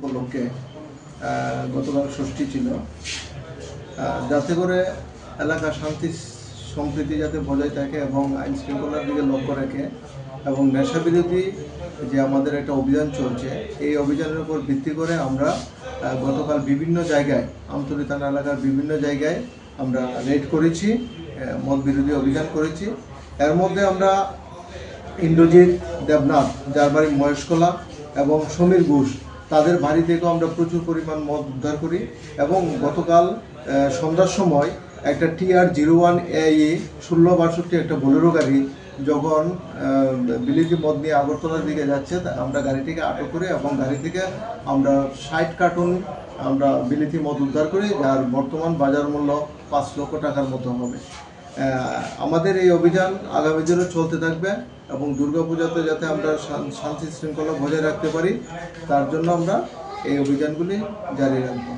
উপলক্ষে গতকাল ষষ্ঠী ছিল, যাতে করে এলাকা শান্তি সম্প্রীতি যাতে বজায় থাকে এবং আইন শৃঙ্খলার দিকে লক্ষ্য রাখে এবং নেশা বিরোধী যে আমাদের একটা অভিযান চলছে, এই অভিযানের উপর ভিত্তি করে আমরা গতকাল বিভিন্ন জায়গায় আমতলী থানা এলাকার বিভিন্ন জায়গায় আমরা রেড করেছি, মদ বিরোধী অভিযান করেছি। এর মধ্যে আমরা ইন্দ্রজিৎ দেবনাথ, যার বাড়ি মহেশকলা, এবং সমীর ঘোষ, তাদের বাড়ি থেকেও আমরা প্রচুর পরিমাণ মদ উদ্ধার করি। এবং গতকাল সন্ধ্যার সময় একটা TR-01AE 1662 একটা বোলেরো গাড়ি যখন বিলিতি মদ নিয়ে আগরতলার দিকে যাচ্ছে, আমরা গাড়িটিকে আটক করি এবং গাড়ি থেকে আমরা 60 কার্টুন আমরা বিলিতি মদ উদ্ধার করি, যার বর্তমান বাজার মূল্য 5 লক্ষ টাকার মতো হবে। আমাদের এই অভিযান আগামী দিনে চলতে থাকবে এবং দুর্গাপূজাতে যাতে আমরা শান্তি শৃঙ্খলা বজায় রাখতে পারি, তার জন্য আমরা এই অভিযানগুলি জারি রাখব।